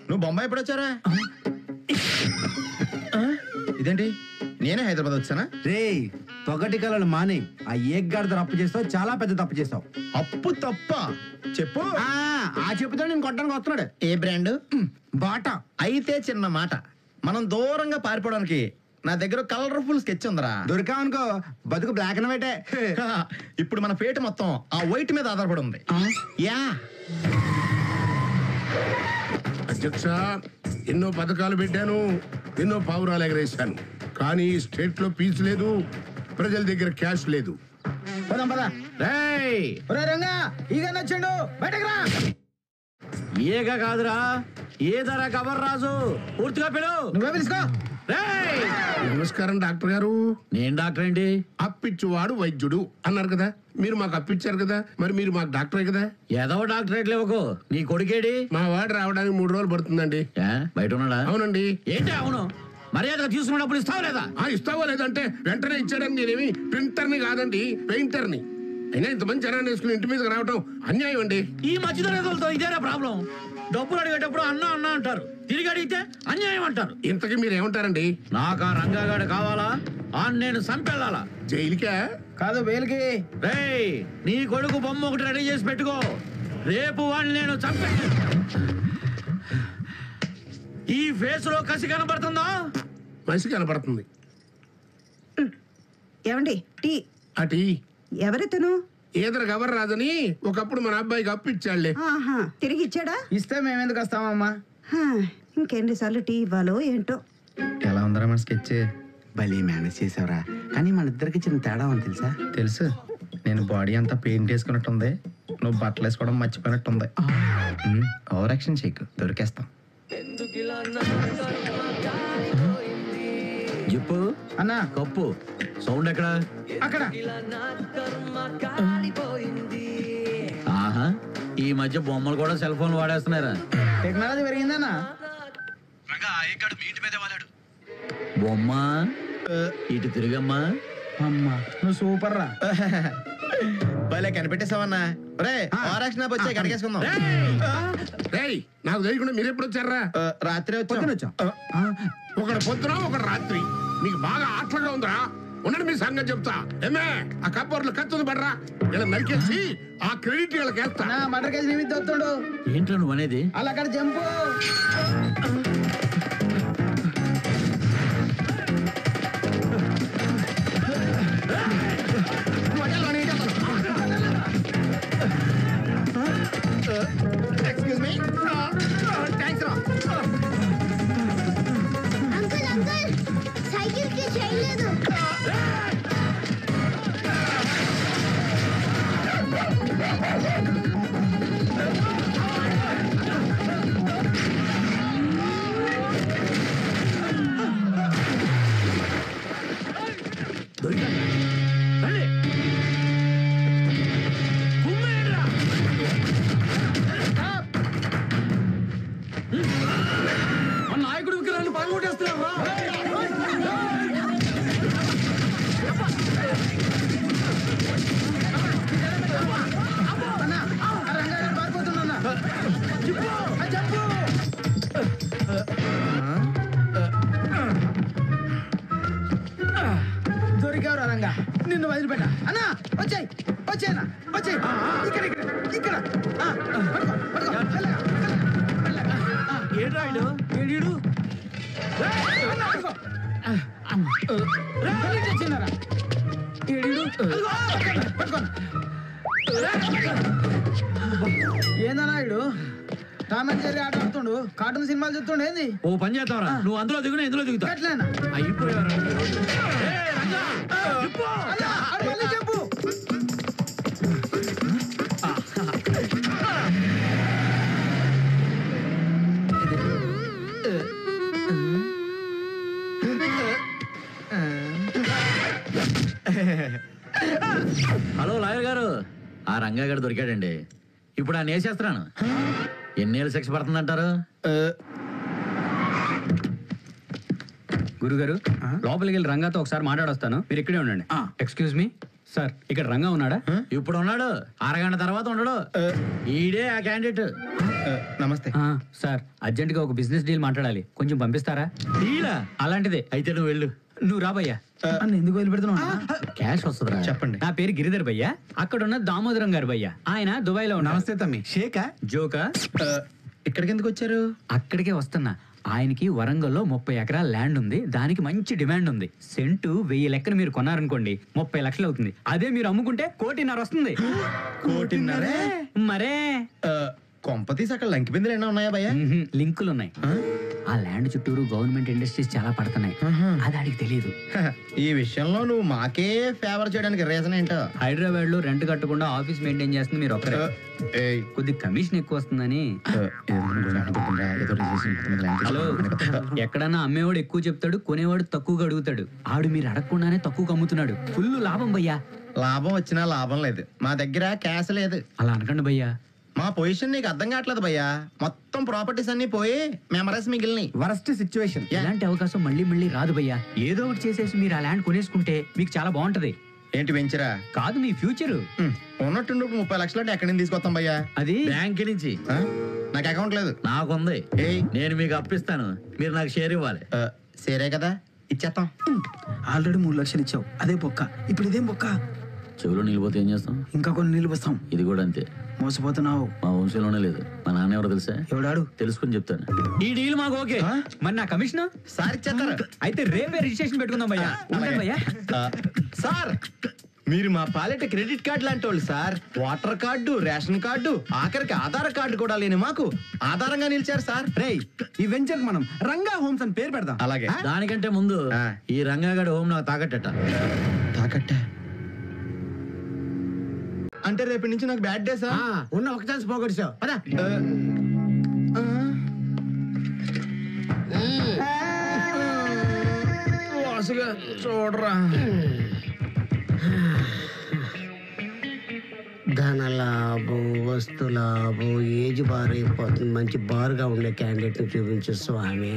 నువ్వు బొంబాయి ఎప్పుడు వచ్చారా? ఇదేంటి నేనే హైదరాబాద్ వచ్చానా? రే తొగటి కళలు మానే ఆ ఏగ్గాడితో అప్పు చేస్తావు, చాలా పెద్ద తప్పు చేస్తావు. అప్పు తప్ప చెప్పు. ఆ చెప్పుతో నేను కొట్టడానికి వస్తున్నాడు. ఏ బ్రాండ్? బాటా. అయితే చిన్న మాట, మనం దూరంగా పారిపోవడానికి నా దగ్గర కలర్ఫుల్ స్కెచ్ ఉందరా. దొరికావనుకో బతుకు బ్లాక్ అండ్ వైటే. ఇప్పుడు మన పేట మొత్తం ఆ వైట్ మీద ఆధారపడి ఉంది. యా అధ్యక్ష, ఎన్నో పథకాలు పెట్టాను, ఎన్నో పావురాలు ఎగరేశాను, కానీ స్టేట్ లో పీస్ లేదు, ప్రజల దగ్గర క్యాష్ లేదు. వచ్చాడు బయటకు రా. ఏగ కాదురా, ఏదరా కబర్ రాజు, పూర్తిగా పిలు. నువ్వే పిలుచుకో. నమస్కారం డాక్టర్ గారు. నేను డాక్టర్ ఏంటి? అప్పిచ్చువాడు వైద్యుడు అన్నారు కదా, మీరు మాకు అప్పిచ్చారు కదా, మరి మీరు మాకు డాక్టరే కదా. ఏదో డాక్టరేట్ లేవకు. నీ కొడుకేడి? మా వాడు రావడానికి 3 రోజులు పడుతుందండి. బయట ఉన్నాడా? అవునండి. ఏంటి అవును? మర్యాదగా తీసుకున్నప్పుడు ఇస్తావా లేదా? ఇస్తావా లేదంటే వెంటనే ఇచ్చాడని. నేనేమి ప్రింటర్ని కాదండి, పెయింటర్ని. అయినా ఇంతమంది జనాన్ని వేసుకుని ఇంటి మీదకి రావటం అన్యాయం అండి. ఈ మధ్యతరగతులతో ఇదేనా ప్రాబ్లం? డబ్బులు అడిగేటప్పుడు అన్నా అన్నా అంటారు, తిరిగి అడిగితే అన్యాయం అంటారు. ఇంతకీ మీరు ఏమంటారండి? నాకు ఆ రంగాగాడు కావాలా? నేను సంపెళ్ళాలా? జైలుకా? కాదు బెయిల్కి. రేయ్, నీ కొడుకు బొమ్మ ఒకటి రెడీ చేసి పెట్టుకో, రేపు వాడిని నేను చంపే. ఈ ఫేస్ లో కసి కనబడుతుందా? మనిషి కనపడుతుంది. ఏమండి టీ? అటీ ఎవరితను? ఏదర గవర్ రాదని ఒకప్పుడు మన అబ్బాయికి అప్పు ఇచ్చాడులే. తిరిగి ఇచ్చాడా? ఇస్తే మేమెందుకు వస్తామమ్మా. ఇంకెన్నిసార్లు టీ ఇవ్వాలో ఏంటో. ఎలా ఉందరా మన స్కెచ్? భలే మేనేజ్ చేసావురా, కానీ మన ఇద్దరికి చిన్న తేడా ఉంది తెలుసా? తెలుసు. నేను బాడీ అంతా పెయింట్ వేసుకున్నట్టుంది, నువ్వు బట్టలు వేసుకోవడం మర్చిపోయినట్టుంది. ఓవర్ యాక్షన్ చేయకు, దొరికేస్తాం. చెప్పు అన్నా. కప్పు సౌండ్ ఎక్కడ? అక్కడ. ఆహా, ఈ మధ్య బొమ్మలు కూడా సెల్ ఫోన్ వాడేస్తున్నారా? టెక్నాలజీ పెరిగిందన్నా. బొమ్మ ఇటు తిరిగమ్మా. అమ్మా నువ్వు సూపర్ రా. భలే కనిపెట్టేసావన్నా. ఓవర్ యాక్షన్ వచ్చాయి, కడిగేసుకుందాం. నాకు తెలియకుండా మీరు ఎప్పుడు వచ్చారా? రాత్రి వచ్చాం. ఒకడు పొద్దున ఒకడు రాత్రి. మీకు బాగా ఆటలుగా ఉందా? ఉన్నది మీ సంగతి చెప్తా. ఏమే ఆ కబ్బర్లు కత్తులు పడరా, ఇలా నరికేసి ఆ క్రెడిట్ వీళ్ళకి వేస్తా. మటర్ కేసు నిమిత్తి వస్తాడు. ఏంటో నువ్వు అనేది? అలా అక్కడ జంపు. Excuse me. థ్యాంక్స్ రా. అంకుల్ అంకుల్, సైకిల్ కి చేయలేదు. నాయకుడు విగ్రహాన్ని పాల్గొట్టేస్తున్నావా? దొరికావురా రంగా, నిన్ను వదిలిపెట్టా. అన్నా వచ్చాయి వచ్చాయన్నా, వచ్చాయి. ఇక్కడ ఇక్కడ ఇక్కడ. ఏడాడు ఏడు ఏందన్నా ఇడు టామ్ అండ్ జెర్రీ ఆట ఆడుతుండు, కార్టూన్ సినిమాలు చూస్తుండు. ఏంది? ఓ పని చేస్తావరా, నువ్వు అందులో దిగునా ఇందులో దిగుతా. ఎట్లేనా అయిపోయారా? చెప్పు. హలో లాయర్ గారు, ఆ రంగా గారు దొరికాడండి. ఇప్పుడు ఆయన వేసేస్తున్నాను. ఎన్నేళ్ళు శిక్ష పడుతుందంటారు? గురుగారు, లోపలికి వెళ్ళి రంగాతో ఒకసారి మాట్లాడొస్తాను, మీరు ఇక్కడే ఉండండి. ఎక్స్క్యూజ్ మీ సార్, ఇక్కడ రంగా ఉన్నాడా? ఇప్పుడు ఉన్నాడు, అరగంట తర్వాత ఉండడు. ఈడే ఆ క్యాండిడేట్. నమస్తే. సార్ అర్జెంట్ గా ఒక బిజినెస్ డీల్ మాట్లాడాలి, కొంచెం పంపిస్తారా? డీలా? అలాంటిదే. అయితే నువ్వు వెళ్ళు. నువ్వు రా భయ్యా. అన్న ఎందుకు వదిలిపెడుతున్నావు క్యాష్ వస్తుందిరా. చెప్పండి. నా పేరు గిరిధర్ భయ్యా, అక్కడ ఉన్న దామోదరం గారు భయ్యా, ఆయన దుబాయ్ లో ఉన్నారు. నమస్తే తమ్మి షేకా జోకా. ఇక్కడికి ఎందుకు వచ్చారు? అక్కడికే వస్తున్నా. ఆయనకి వరంగల్లో 30 ఎకరాల ల్యాండ్ ఉంది, దానికి మంచి డిమాండ్ ఉంది. సెంటు 1000 లెక్కన మీరు కొన్నారనుకోండి 30 లక్షలు అవుతుంది. అదే మీరు అమ్ముకుంటే 1.5 వస్తుంది. కోటిన్నరే? మరే కొంపతీసి అక్కడ లంకి బిందులు ఏమైనా ఉన్నాయా భయ్యా? లింకులు ఉన్నాయి. ఆ ల్యాండ్ చుట్టూరు గవర్నమెంట్ ఇండస్ట్రీస్ చాలా పడుతున్నాయి, అది ఆడికి తెలియదు. ఈ విషయంలో నువ్వు మాకే ఫేవర్ చేయడానికి రీజన్ ఏంటో? హైదరాబాద్ లో రెంట్ కట్టకుండా ఆఫీస్ మెయింటైన్ చేస్తుంది మీరు ఒక్కరే. కొద్ది కమిషన్ ఎక్కువ వస్తుందని. హలో, ఎక్కడన్నా అమ్మేవాడు ఎక్కువ చెప్తాడు, కొనేవాడు తక్కువగా అడుగుతాడు. ఆడు మీరు అడగకుండానే తక్కువ అమ్ముతున్నాడు. ఫుల్ లాభం భయ్యా. లాభం వచ్చినా లాభం లేదు, మా దగ్గర క్యాష్ లేదు. అలా అనకండి భయ్యా. మా పొజిషన్ నీకు అర్థం కావట్లేదు భయ్యా. మొత్తం ప్రాపర్టీస్ అన్ని పోయి మెమరీస్ మిగిలినాయి. Worst situation. ఇలాంటి అవకాశం మళ్ళీ మళ్ళీ రాదు భయ్యా. ఏదో ఒకటి చేసేసి మీరు ఆ ల్యాండ్ కొనేసుకుంటే మీకు చాలా బాగుంటది. ఏంటి వెంచరా? కాదు, మీ ఫ్యూచర్. ఉన్నట్టుండి 30 లక్షలు అంటే ఎక్కడి నుంచి తీసుకొస్తాం భయ్యా? అది బ్యాంక్ నుంచి. నాకు అకౌంట్ లేదు. నాకుంది. ఏయ్. నేను మీకు అప్పిస్తాను, మీరు నాకు షేర్ ఇవ్వాలి. సరే కదా, ఇచ్చేస్తాం. ఆల్రెడీ 3 లక్షలు ఇచ్చావు, అదే బొక్క. ఇప్పుడు ఇదేం బొక్క? చెవులో నిలిపోతే ఏం చేస్తాం? ఇంకా కొన్ని నీళ్ళు వస్తాం. ఇది కూడా అంతే. మోసపోతున్నావు. మా వంశంలోనే లేదు. మా నాన్న ఎవరో తెలుసా? ఎవడాడు? తెలుసుకుని చెప్తాను. ఈ డీల్ మాకు ఓకే. మరి నా కమిషన్? సార్ ఇచ్చేస్తారు. అయితే రేపే రిజిస్ట్రేషన్ పెట్టుకుందాం భయ్యా. ఉంటాను భయ్యా. సార్, మీరు మా పాలెట క్రెడిట్ కార్డు లాంటి వాళ్ళు sir. Water card, ration card, ఆఖరికి ఆధార్ కార్డు కూడా లేని మాకు ఆధారంగా నిలిచారు సార్. రేయ్, ఈ వెంచర్ మనం రంగా హోమ్స్ అని పేరు పెడదాం. అలాగే. దానికంటే ముందు ఈ రంగాగడి హోమ్ నాకు తాకట్టట. తాకట్ట అంటే రేపటి నుంచి నాకు బ్యాడ్ డే సార్. ఉన్న ఒక ఛాన్స్ పోగొట్టావు. పద. వాసుగా చూడరా. ధన లాభం, వస్తు లాభం, ఏజ్ బార్ అయిపోతుంది. మంచి బారుగా ఉండే క్యాండిడేట్ ని చూపించు స్వామి.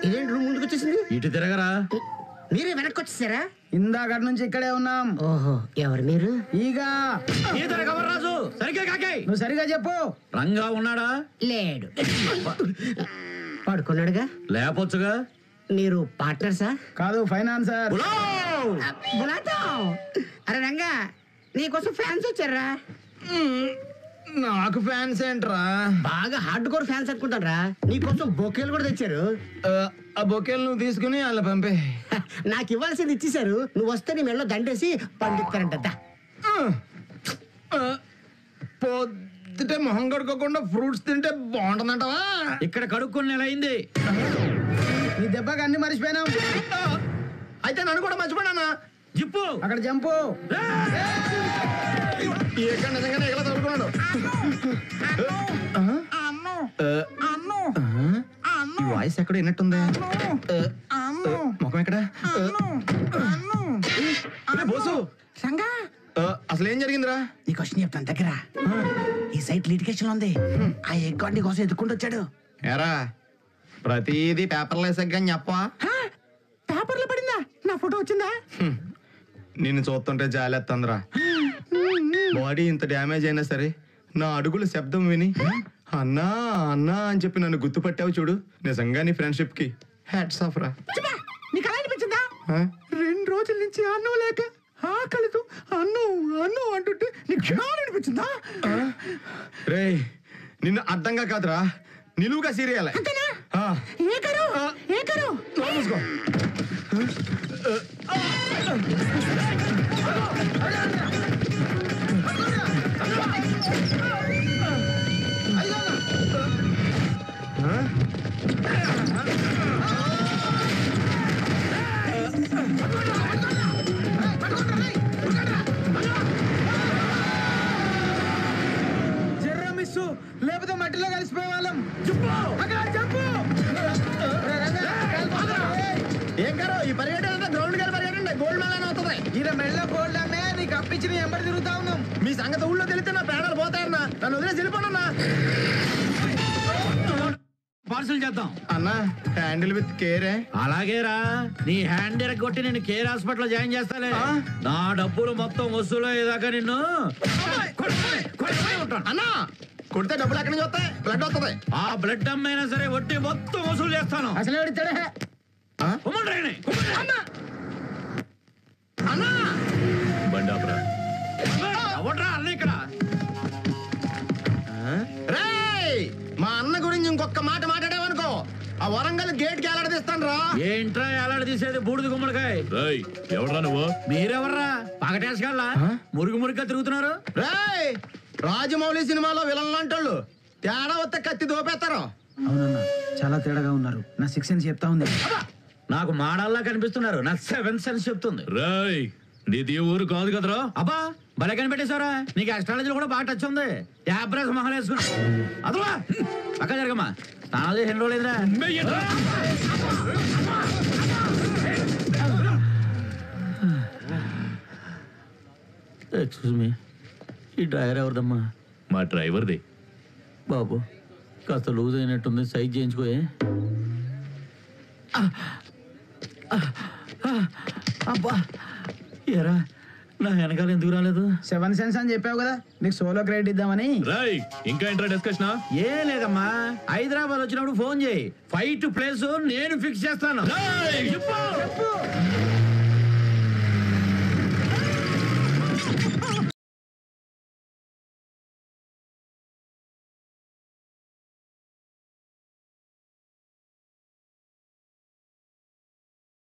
ఇదేంటి రూమ్ ముందుకు వచ్చేసింది? ఇటు తిరగరా. మీరే వెనక్కి వచ్చేసారా? ఇందాక నుంచి ఇక్కడే ఉన్నాం. ఓహో, ఎవరు మీరు? ఈగా రాజు సరిగ్గా కాకే. నువ్వు సరిగా చెప్పు. రంగా ఉన్నాడా? లేడు. పడుకున్నాడుగా. లేపొచ్చుగా. మీరు పార్ట్నర్సా? కాదు, ఫైనాన్సర్. అరే రంగా, నీకోసం ఫ్యాన్స్ వచ్చారా? నాకు ఫ్యాన్స్ ఏంట్రా? బాగా హార్డ్ కోర్ ఫ్యాన్స్ అనుకుంటారా. నీకోసం బొకేలు కూడా తెచ్చారు. ఆ బొకేలు నువ్వు తీసుకుని వాళ్ళ పంపే. నాకు ఇవ్వాల్సింది ఇచ్చేసారు. నువ్వు వస్తే నీ మెడలో దండేసి పండిస్తారంట. పొద్దుటే మొహం కడుక్కోకుండా ఫ్రూట్స్ తింటే బాగుంటుందంటవా? ఇక్కడ కడుక్కొని నెల అయింది. నీ దెబ్బకి అన్ని మర్చిపోయినాం. అయితే నన్ను కూడా మర్చిపోయానా? జిప్పు అక్కడ జంపు. ఇక్కడ నిజంగానే ఇలా తగులుకున్నాడు. ఈ వాయిస్ ఎక్కడ విన్నట్టుంది. ముఖం ఎక్కడ? బోసు, అసలు ఏం జరిగిందిరా? నీ క్వశ్చన్ చెప్తాను దగ్గర. ఈ సైట్ లిటిగేషన్ లో ఉంది. ఆ ఎగ్గాడ్ నీ కోసం ఎత్తుకుంటూ వచ్చాడు. ఎరా, ప్రతిదీ పేపర్లో వేసాక చెప్పా. పేపర్లో పడిందా? నా ఫోటో వచ్చిందా? నిన్ను చూస్తుంటే జాలేస్తుందిరా. బాడీ ఇంత డ్యామేజ్ అయినా సరే నా అడుగుల శబ్దం విని అన్నా అన్నా అని చెప్పి నన్ను గుర్తుపట్టావు చూడు. నిజంగా నీ ఫ్రెండ్షిప్ కి హ్యాట్స్ ఆఫ్ రా. నీకు అలా అనిపించిందా? 2 రోజుల నుంచి అన్నం లేక ఆకలితో అన్నం అన్నం అంటుంటే నీకు క్షణాలు అనిపించిందా? రేయ్, నిన్ను అర్థంగా కాదురా, నిలువుగా సీరియల్. జర్ర మిస్సు, లేకపోతే మట్టిలో కలిసిపోయే వాళ్ళం. ఏం కాదు, ఈ పరిగెట్ట గ్రౌండ్ కి పరిగెట్టండి, గోల్డ్ మెడల్ అవుతుంది. ఈయన మెళ్ళ గోల్డ్ అమ్మే నీకు అప్పించి ఎంబడి తిరుగుతా ఉన్నాం. మీ సంగతి ఊళ్ళో తెలిస్తే నా ప్రాణాలు పోతాయన్నా. నన్ను వదిలేసి వెళ్ళిపోనన్నా. పార్సల్ చేద్దాం. అన్నా హ్యాండిల్ విత్ కేరే. అలాగేరా, నీ హ్యాండ్ ఎరగొట్టి నేను కేర్ హాస్పిటల్ జాయిన్ చేస్తాలే. నా డబ్బులు మొత్తం వసూలు అయ్యేదాకా నిన్ను ఉంటాను. అన్నా కొడితే డబ్బులు ఎక్కడి నుంచి వస్తాయి? బ్లడ్ వస్తుంది. ఆ బ్లడ్ అమ్మైనా సరే వడ్డీ మొత్తం వసూలు చేస్తాను. అసలు ఎవడిస్తాడే? అన్నా బండాపురా ఎవడ్రా అన్న ఇక్కడ? రేయ్, మా అన్న గురించి ఇంకొక మాట మాట్లాడేవనుకో ఆ వరంగల్ గేట్ కి ఎలాడదీస్తాను రా. ఏంట్రా ఎలాంటి తీసేది బూడిద గుమ్మడికాయ? రేయ్ ఎవడ్రా నువ్వు? మీరెవర్రా? పగటేసుకెళ్ళా మురుగు మురిగ్గా తిరుగుతున్నారు. రేయ్, రాజమౌళి సినిమాలో విలన్ లాంటోళ్ళు తేడా వస్తే కత్తి దోపేస్తారు. అవునన్నా చాలా తేడాగా ఉన్నారు. నా 6 సెన్స్ చెప్తా ఉంది. నాకు మాడల్లా కనిపిస్తున్నారు. నా 7 సెన్స్ చెప్తుంది. రేయ్ నీది ఊరు కాదు కదరా. అబ్బా భలే కనిపెట్టేశారా? నీకు అస్ట్రాలజీలో కూడా బాగా టచ్ ఉంది. యాబ్రాస్ మహల్ వేసుకున్నా అదవా అక్క జరగమ్మా. స్నానాలు చేసి ఎన్ని రోజులేదురా? ఎక్స్క్యూజ్ మీ, ఈ డ్రైవర్ ఎవరిదమ్మా? మా డ్రైవర్ది. బాబు కాస్త లూజ్ అయినట్టుంది, సైజ్ చేయించుకోయే. అబ్బా ఏరా, నా వెనకాల ఎందుకు రాలేదు? 7 సెన్స్ అని చెప్పావు కదా, నీకు సోలో క్రెడిట్ ఇద్దామని. రేయ్ ఇంకా ఏంట్రా డిస్కషన్? ఏ లేదమ్మా, హైదరాబాద్ వచ్చినప్పుడు ఫోన్ చేయి. ఫైట్ ప్లేస్ నేను ఫిక్స్ చేస్తాను. రేయ్, చెప్పు.